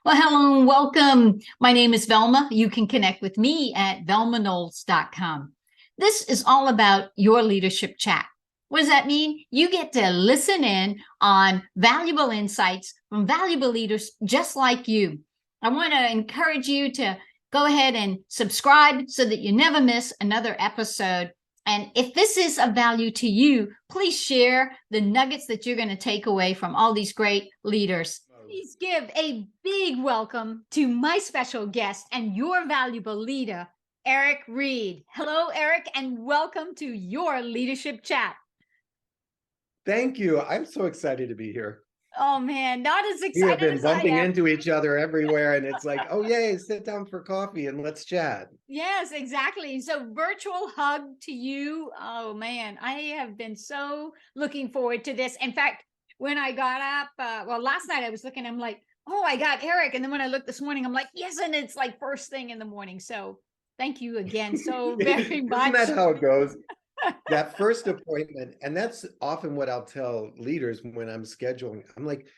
Well, hello and welcome. My name is Velma. You can connect with me at velmanolds.com. This is all about your leadership chat. What does that mean? You get to listen in on valuable insights from valuable leaders just like you. I want to encourage you to go ahead and subscribe so that you never miss another episode. And if this is of value to you, please share the nuggets that you're going to take away from all these great leaders. Please give a big welcome to my special guest and your valuable leader, Eric Reid. Hello, Eric, and welcome to your leadership chat. Thank you. I'm so excited to be here. Oh man, not as We excited have been as I bumping am. into each other everywhere, and it's like, oh yay, sit down for coffee and let's chat. Yes, exactly. So virtual hug to you. Oh man, I have been so looking forward to this. In fact, when I got up, last night I was looking, I'm like, oh, I got Eric. And then when I looked this morning, I'm like, yes, and it's like first thing in the morning. So thank you again so very Isn't much. that how it goes? That first appointment, and that's often what I'll tell leaders when I'm scheduling. I'm like,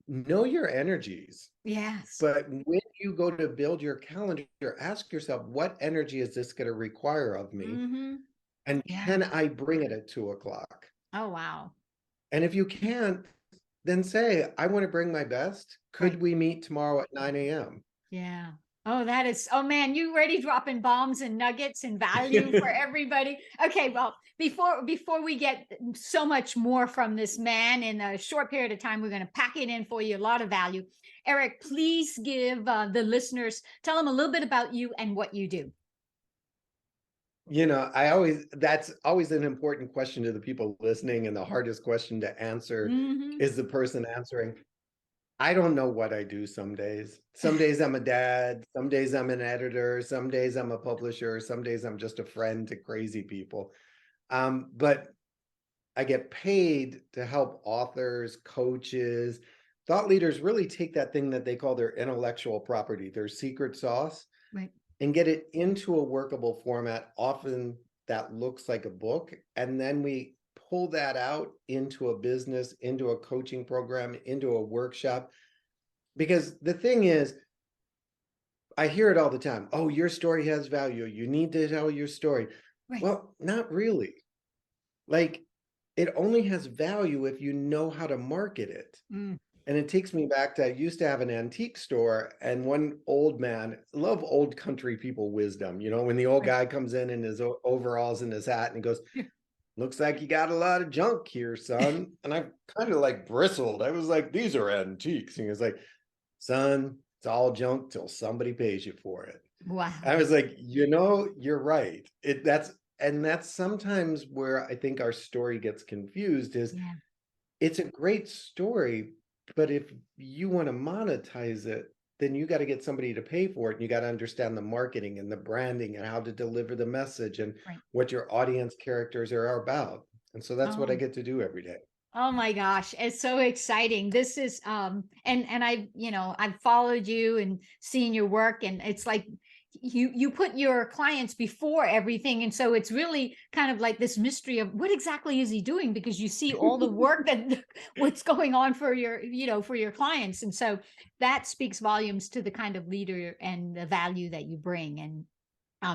know your energies. Yes. But when you go to build your calendar, ask yourself, what energy is this going to require of me? Mm-hmm. And Yeah. can I bring it at 2 o'clock? Oh, wow. And if you can't, then say, I want to bring my best. Could Right. we meet tomorrow at 9 a.m.? Yeah. Oh, that is, oh man, you already dropping bombs and nuggets and value for everybody. Okay, well, before we get so much more from this man in a short period of time, we're going to pack it in for you, a lot of value. Eric, please give the listeners, tell them a little bit about you and what you do. That's always an important question to the people listening, and the hardest question to answer Mm-hmm. is the person answering. I don't know what I do some days. Some days I'm a dad, some days I'm an editor, some days I'm a publisher, some days I'm just a friend to crazy people. But I get paid to help authors, coaches, thought leaders really take that thing that they call their intellectual property, their secret sauce, Right. and get it into a workable format. Often that looks like a book. And then we pull that out into a business, into a coaching program, into a workshop. Because the thing is, I hear it all the time. Oh, your story has value. You need to tell your story. Right. Well, not really. Like, it only has value if you know how to market it. Mm. And it takes me back to, I used to have an antique store, and one old man, I love old country people wisdom. When the old Right. guy comes in his overalls and his hat and he goes, looks like you got a lot of junk here, son. And I kind of like bristled. I was like, these are antiques. And he was like, son, it's all junk till somebody pays you for it. Wow. I was like, you're right. That's sometimes where I think our story gets confused is Yeah. it's a great story, but if you want to monetize it, then you got to get somebody to pay for it. And you got to understand the marketing and the branding and how to deliver the message and Right. what your audience characters are about. And so that's what I Oh. get to do every day. Oh my gosh, it's so exciting. This is and I've followed you and seen your work, and it's like you put your clients before everything, and so it's really kind of like this mystery of what exactly is he doing, because you see all the work that what's going on for your clients, and so that speaks volumes to the kind of leader and the value that you bring, and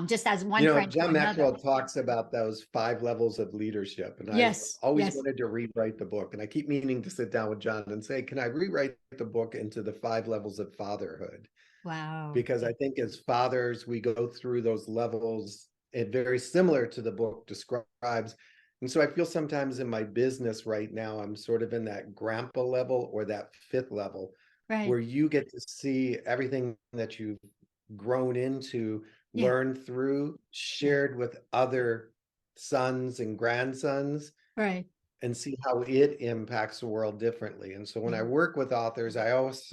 just as one friend to John another. Maxwell talks about those 5 levels of leadership, and I've Yes, always yes. wanted to rewrite the book. And I keep meaning to sit down with John and say, can I rewrite the book into the 5 levels of fatherhood? Wow. Because I think as fathers, we go through those levels, very similar to the book describes. And so I feel sometimes in my business right now, I'm sort of in that grandpa level or that 5th level, Right. where you get to see everything that you've grown into, Yeah. learned through, shared with other sons and grandsons, Right. and see how it impacts the world differently. And so when I Yeah. work with authors, I always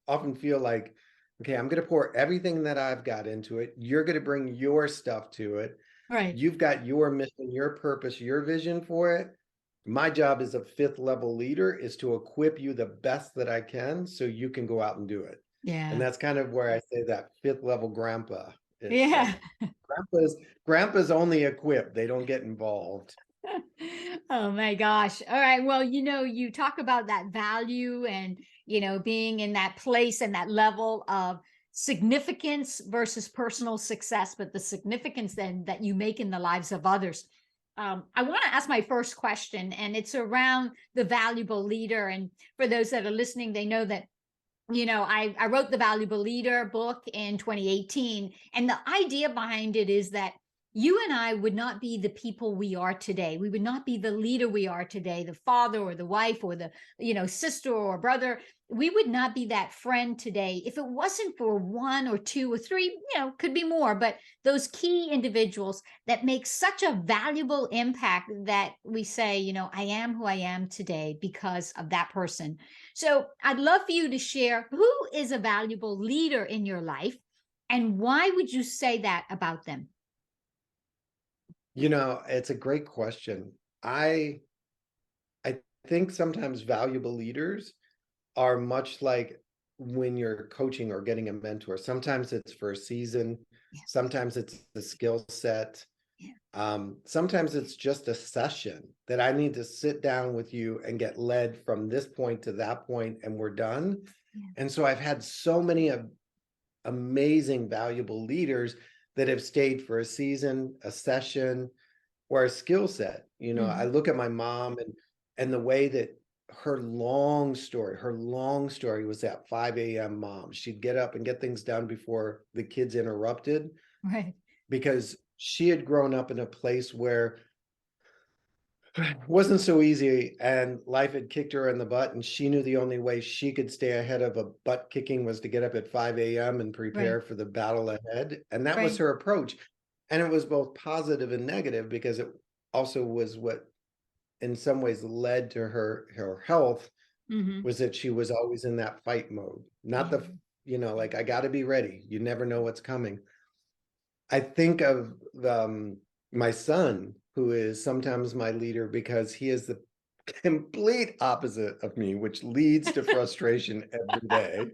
often feel like, okay, I'm going to pour everything that I've got into it. You're going to bring your stuff to it. Right. You've got your mission, your purpose, your vision for it. My job as a 5th level leader is to equip you the best that I can so you can go out and do it. And Yeah. that's kind of where I say that 5th level grandpa. It's Yeah. grandpa's only equipped. They don't get involved. Oh my gosh. All right. Well, you talk about that value and being in that place and that level of significance versus personal success, but the significance then that you make in the lives of others. I want to ask my first question, and it's around the valuable leader. And for those that are listening, they know that I wrote the Valuable Leader book in 2018. And the idea behind it is that you and I would not be the people we are today. We would not be the leader we are today, the father or the wife or the, sister or brother. We would not be that friend today if it wasn't for one or two or three, could be more, but those key individuals that make such a valuable impact that we say, I am who I am today because of that person. So I'd love for you to share who is a valuable leader in your life and why would you say that about them? It's a great question. I think sometimes valuable leaders are much like when you're coaching or getting a mentor. Sometimes it's for a season, sometimes it's the skill set. Sometimes it's just a session that I need to sit down with you and get led from this point to that point, and we're done. And so I've had so many amazing, valuable leaders that have stayed for a season, a session, or a skill set. I look at my mom and the way that her long story was that 5 a.m. mom. She'd get up and get things done before the kids interrupted. Right. Because she had grown up in a place where it wasn't so easy and life had kicked her in the butt, and she knew the only way she could stay ahead of a butt kicking was to get up at 5 a.m. and prepare for the battle ahead. And that was her approach. And it was both positive and negative because it also was what in some ways led to her health, was that she was always in that fight mode. Not like, I got to be ready. You never know what's coming. I think of my son, who is sometimes my leader because he is the complete opposite of me, which leads to frustration every day.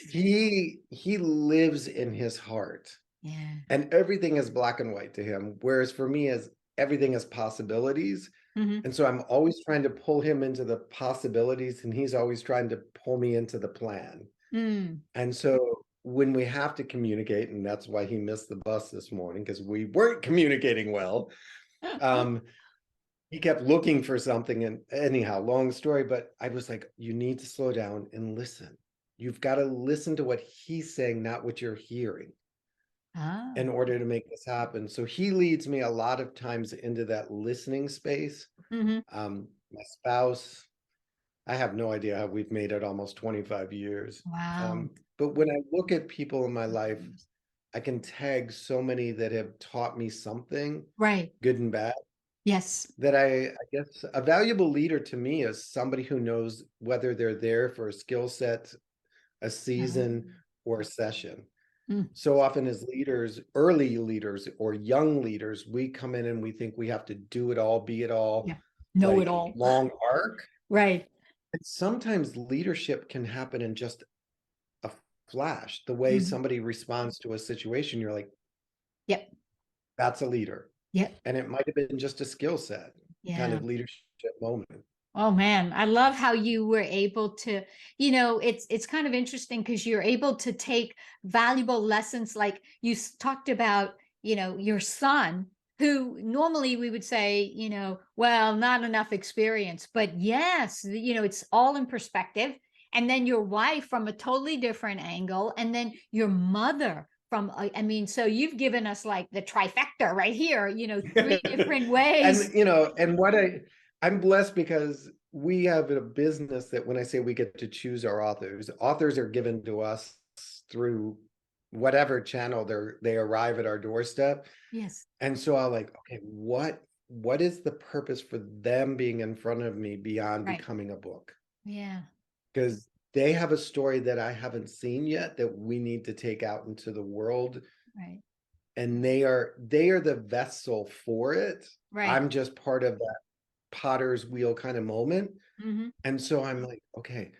He lives in his heart. Yeah. And everything is black and white to him, whereas for me, everything is possibilities. And so I'm always trying to pull him into the possibilities, and he's always trying to pull me into the plan. And so when we have to communicate, and that's why he missed the bus this morning, because we weren't communicating well, he kept looking for something. And anyhow, long story, but I was like, you need to slow down and listen. You've got to listen to what he's saying, not what you're hearing, in order to make this happen. So he leads me a lot of times into that listening space. My spouse, I have no idea how we've made it almost 25 years. Wow. But when I look at people in my life, I can tag so many that have taught me something, good and bad. Yes. That I guess a valuable leader to me is somebody who knows whether they're there for a skill set, a season, or a session. So often as leaders, early leaders or young leaders, we come in and we think we have to do it all, be it all, know it all, long arc. Right. And sometimes leadership can happen in just a flash. The way somebody responds to a situation, you're like, yep, that's a leader. Yep. And it might have been just a skill set kind of leadership moment. Oh man, I love how you were able to, it's kind of interesting because you're able to take valuable lessons like you talked about, your son, who normally we would say, well, not enough experience, but yes, it's all in perspective. And then your wife from a totally different angle, and then your mother from, so you've given us like the trifecta right here, 3 different ways. And I'm blessed because we have a business that when I say we get to choose our authors are given to us through whatever channel they arrive at our doorstep. Yes. And so I'm like, okay, what is the purpose for them being in front of me beyond becoming a book? Yeah. Because they have a story that I haven't seen yet that we need to take out into the world. Right. And they are the vessel for it. Right. I'm just part of that potter's wheel kind of moment. And so I'm like, okay,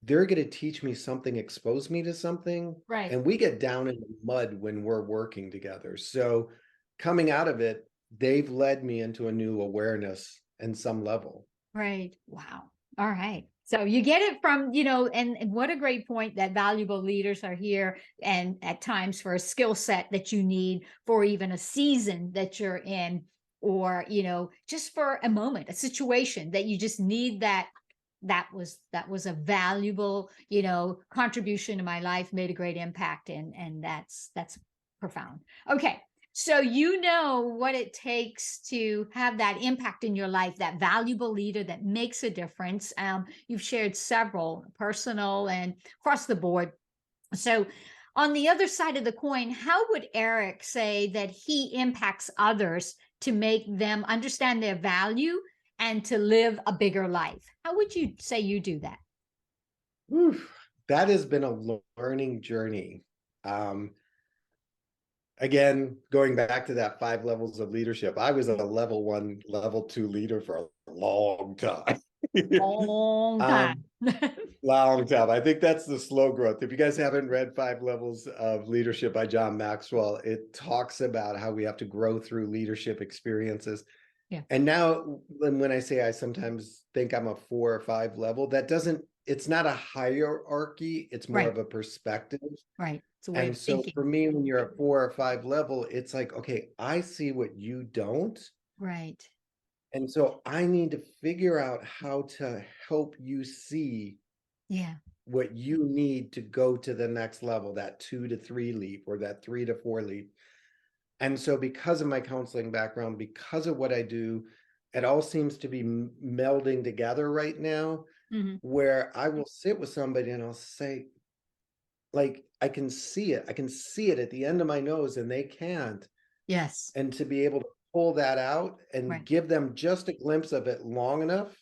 they're going to teach me something, expose me to something. Right. And we get down in the mud when we're working together. So coming out of it, they've led me into a new awareness in some level. Right. Wow. All right. So you get it from, and what a great point that valuable leaders are here, and at times for a skill set that you need for even a season that you're in, or, just for a moment, a situation that you just need that was a valuable, contribution to my life, made a great impact. And that's profound. Okay. So you know what it takes to have that impact in your life, that valuable leader that makes a difference. You've shared several, personal and across the board. So on the other side of the coin, how would Eric say that he impacts others to make them understand their value and to live a bigger life? How would you say you do that? Oof, that has been a learning journey. Again, going back to that 5 levels of leadership, I was a level 1, level 2 leader for a long time. Long time. Long time. I think that's the slow growth. If you guys haven't read 5 Levels of Leadership by John Maxwell, it talks about how we have to grow through leadership experiences. Yeah. And now when I say I sometimes think I'm a 4 or 5 level, it's not a hierarchy, it's more Right. of a perspective. Right. It's a way And of so thinking. for me, when you're a 4 or 5 level, it's like, okay, I see what you don't. Right. And so I need to figure out how to help you see Yeah. what you need to go to the next level, that 2 to 3 leap or that 3 to 4 leap. And so because of my counseling background, because of what I do, it all seems to be melding together right now, Mm-hmm. where I will sit with somebody and I'll say, like, I can see it. I can see it at the end of my nose and they can't. Yes. And to be able to pull that out and Right. give them just a glimpse of it long enough,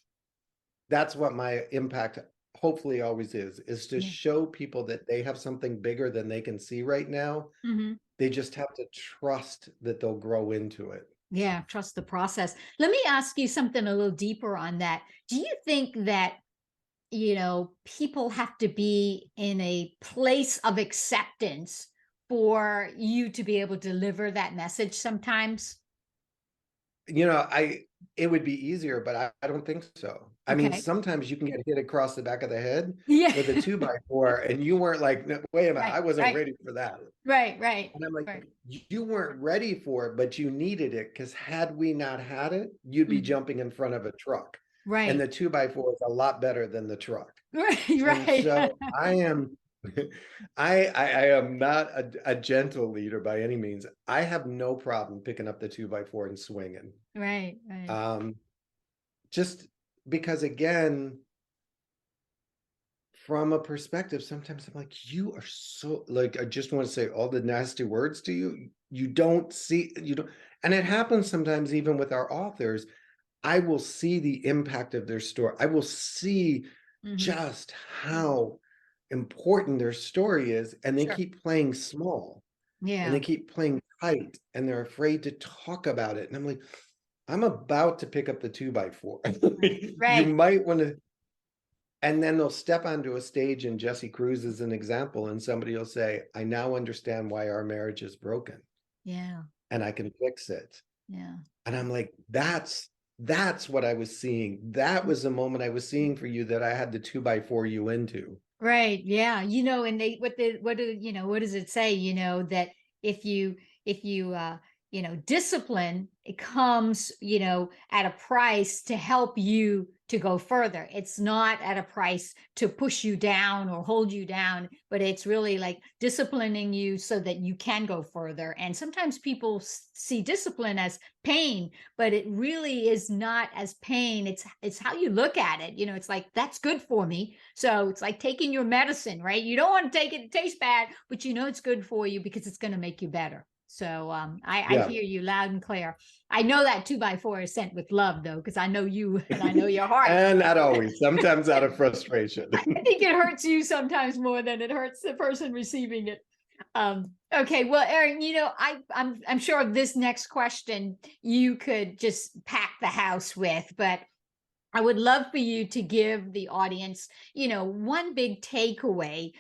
that's what my impact hopefully always is to Yeah. show people that they have something bigger than they can see right now. Mm-hmm. They just have to trust that they'll grow into it. Yeah. Trust the process. Let me ask you something a little deeper on that. Do you think that people have to be in a place of acceptance for you to be able to deliver that message sometimes? It would be easier, but I don't think so. I mean, Okay. sometimes you can get hit across the back of the head Yeah. with a 2x4 and you weren't like, "No, wait a minute, Right. I wasn't Right. ready for that." Right. Right. And I'm like, Right. you weren't ready for it, but you needed it because had we not had it, you'd be Mhm. jumping in front of a truck. And Right. the 2x4 is a lot better than the truck. Right. And Right. so I am I am not a gentle leader by any means. I have no problem picking up the 2x4 and swinging. Right. Right. Um, just because again, from a perspective, sometimes I'm like, you are so like, I just want to say all the nasty words to you. You don't see, you don't, and it happens sometimes even with our authors. I will see the impact of their story. I will see Hmm. just how important their story is, and they Sure. keep playing small and they Yeah. keep playing tight and they're afraid to talk about it. And I'm like, I'm about to pick up the 2x4. Right. You Right. might want to, and then they'll step onto a stage, and Jesse Cruz is an example, and somebody will say, I now understand why our marriage is broken Yeah. and I can fix it. Yeah. And I'm like, that's what I was seeing. That was the moment I was seeing for you that I had the 2x4 you into. Right. Yeah. And what does it say? That if you discipline, it comes, at a price to help you to go further. It's not at a price to push you down or hold you down, but it's really like disciplining you so that you can go further. And sometimes people see discipline as pain, but it really is not as pain. It's how you look at it. It's like, that's good for me. So it's like taking your medicine, right? You don't want to take it, it tastes bad, but it's good for you because it's going to make you better. So I Yeah. hear you loud and clear. I know that 2x4 is sent with love, though, because I know you and I know your heart. And not always, sometimes out of frustration. I think it hurts you sometimes more than it hurts the person receiving it. Okay, well, Eric, I'm sure this next question you could just pack the house with, but I would love for you to give the audience, one big takeaway.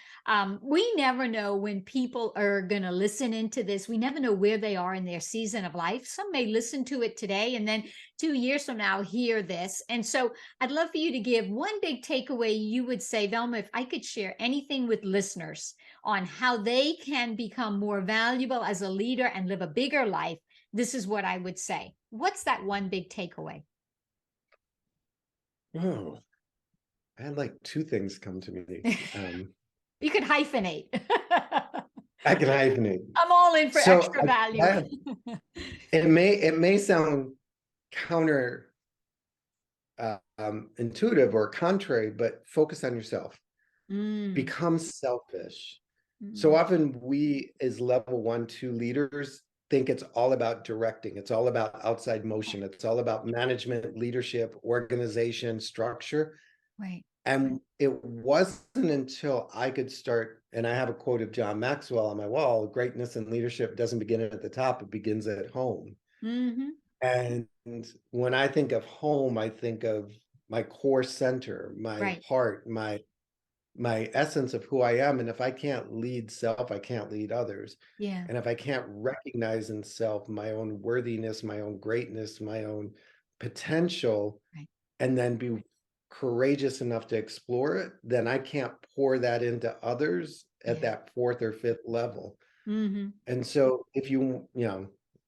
We never know when people are going to listen into this. We never know where they are in their season of life. Some may listen to it today and then 2 years from now hear this. And so I'd love for you to give one big takeaway. You would say, Velma, if I could share anything with listeners on how they can become more valuable as a leader and live a bigger life, this is what I would say. What's that one big takeaway? Oh, I had like two things come to me. You could hyphenate. I can hyphenate. I'm all in for So extra value. it may sound counter intuitive or contrary, but focus on yourself. Become selfish. So often we as level 1, 2 leaders think it's all about directing. It's all about outside motion. It's all about management, leadership, organization, structure. Right. And it wasn't until I could start, and I have a quote of John Maxwell on my wall: greatness and leadership doesn't begin at the top, it begins at home. And when I think of home, I think of my core center, my heart, my essence of who I am. And if I can't lead self, I can't lead others. Yeah. And if I can't recognize in self my own worthiness, my own greatness, my own potential, and then be courageous enough to explore it, then I can't pour that into others at that 4th or 5th level. And so if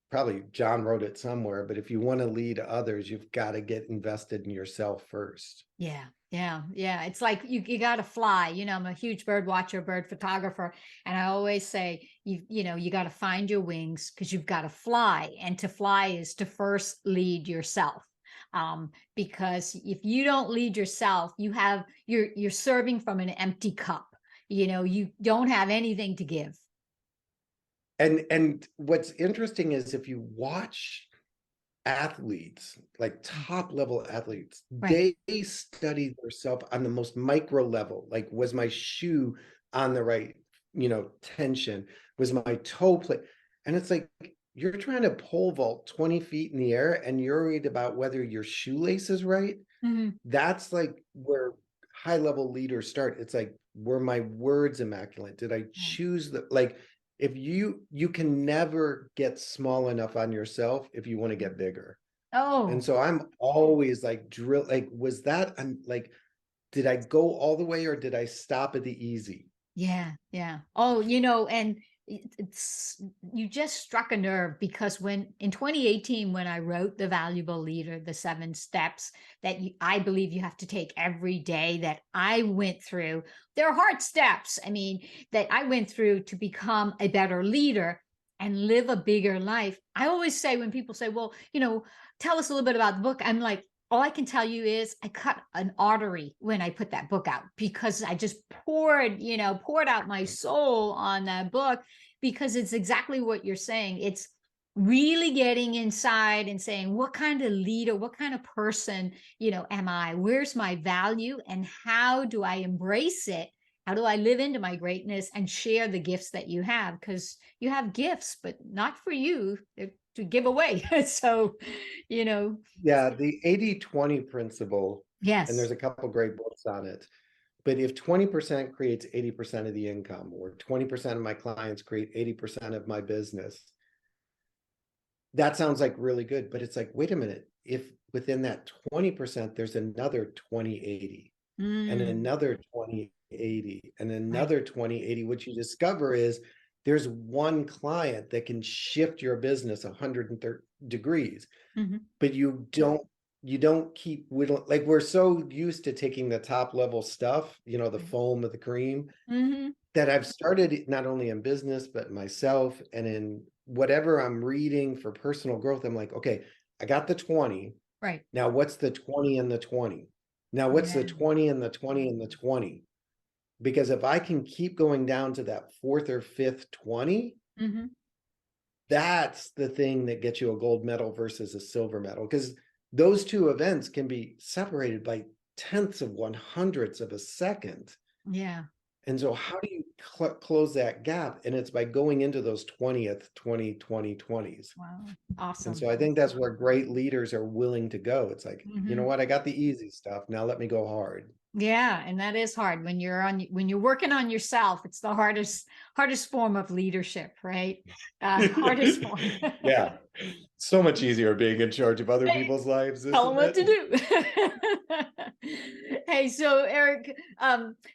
probably John wrote it somewhere, but if you want to lead others, you've got to get invested in yourself first. Yeah. It's like you got to fly. I'm a huge bird watcher, bird photographer. And I always say, you got to find your wings because you've got to fly. And to fly is to first lead yourself. Because if you don't lead yourself, you're serving from an empty cup. You don't have anything to give. And what's interesting is if you watch athletes, like top level athletes, they study themselves on the most micro level. Like, was my shoe on the right, tension? Was my toe play? And it's like, you're trying to pole vault 20 feet in the air and you're worried about whether your shoelace is right. That's like where high level leaders start. It's like, were my words immaculate? Did I choose if you can never get small enough on yourself if you want to get bigger. And so I'm always like was that did I go all the way or did I stop at the easy? Yeah. And you just struck a nerve, because in 2018, when I wrote The Valuable Leader, the 7 steps that I believe you have to take every day, that I went through, they're hard steps. I mean, that I went through to become a better leader and live a bigger life. I always say, when people say, well, tell us a little bit about the book, I'm like, all I can tell you is I cut an artery when I put that book out, because I just poured out my soul on that book, because it's exactly what you're saying. It's really getting inside and saying, what kind of leader, what kind of person, am I? Where's my value? And how do I embrace it? How do I live into my greatness and share the gifts that you have? Because you have gifts, but not for you. They're to give away. So, Yeah, the 80-20 principle. Yes. And there's a couple great books on it. But if 20% creates 80% of the income, or 20% of my clients create 80% of my business, that sounds like really good. But it's like, wait a minute, if within that 20%, there's another 20-80 and another 20-80 and another 20-80, what you discover is there's one client that can shift your business 130 degrees, but you don't keep whittling. Like, we're so used to taking the top level stuff, the foam of the cream, that I've started not only in business, but myself and in whatever I'm reading for personal growth. I'm like, okay, I got the 20. Right. Now what's the 20 and the 20? Now what's the 20 and the 20 and the 20? Because if I can keep going down to that 4th or 5th 20, that's the thing that gets you a gold medal versus a silver medal. Because those two events can be separated by 1/10 of 1/100 of a second. Yeah. And so how do you close that gap? And it's by going into those 2020s. Wow. And Awesome. so I think that's where great leaders are willing to go. It's like, you know Mhm. what? I got the easy stuff. Now let me go hard. Yeah, and that is hard when you're working on yourself. It's the hardest form of leadership, right? Hardest form. Yeah. So much easier being in charge of other Hey, people's lives, tell them isn't what to it? do. Hey, so Eric,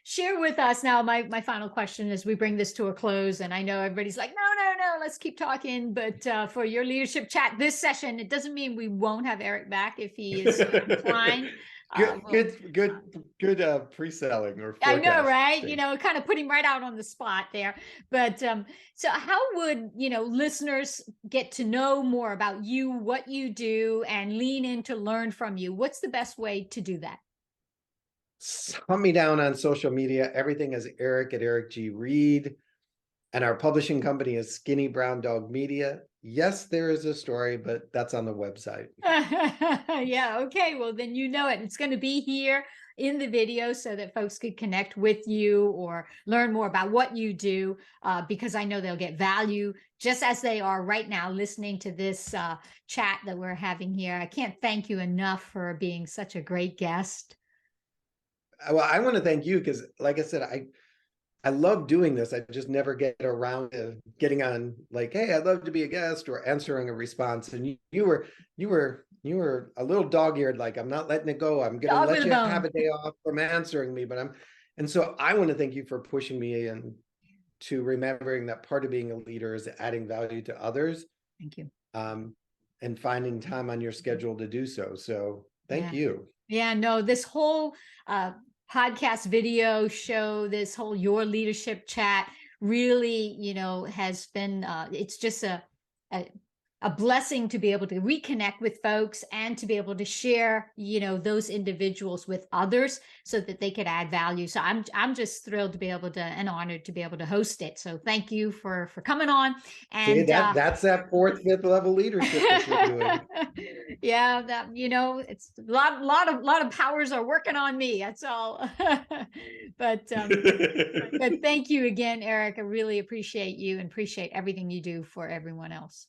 share with us now. My final question as we bring this to a close, and I know everybody's like, no, let's keep talking. But for your leadership chat this session, it doesn't mean we won't have Eric back if he is inclined. We'll Good pre-selling or I know, right? forecasting. Kind of put him right out on the spot there. But so how would, listeners get to know more about you, what you do, and lean in to learn from you? What's the best way to do that? Hunt me down on social media. Everything is Eric at Eric G. Reid. And our publishing company is Skinny Brown Dog Media. Yes, there is a story, but that's on the website. Yeah, okay. Well, then you know it. It's going to be here in the video so that folks could connect with you or learn more about what you do, because I know they'll get value just as they are right now listening to this chat that we're having here. I can't thank you enough for being such a great guest. Well, I want to thank you because, like I said, I love doing this. I just never get around to getting on like, hey, I'd love to be a guest or answering a response. And you were a little dog-eared, like, I'm not letting it go. I'm gonna Dog with let a you have bone. a day off from answering me, and so I want to thank you for pushing me and to remembering that part of being a leader is adding value to others. Thank you. And finding time on your schedule to do so. So thank Yeah. you. Yeah, no, this whole podcast video show, this whole Your Leadership chat really, has been, it's just a, a blessing to be able to reconnect with folks and to be able to share, those individuals with others so that they could add value. So I'm just thrilled to be able to and honored to be able to host it. So thank you for coming on. See, And that's that fourth, fifth level leadership that you're doing. Yeah, that it's a lot of powers are working on me. That's all. but thank you again, Eric. I really appreciate you and appreciate everything you do for everyone else.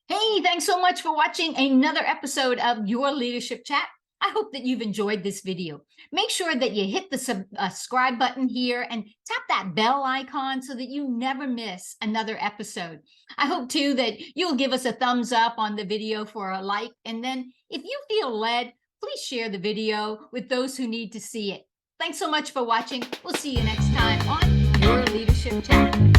Hey, thanks so much for watching another episode of Your Leadership Chat. I hope that you've enjoyed this video. Make sure that you hit the subscribe button here and tap that bell icon so that you never miss another episode. I hope too that you'll give us a thumbs up on the video for a like. And then if you feel led, please share the video with those who need to see it. Thanks so much for watching. We'll see you next time on Your Leadership Chat.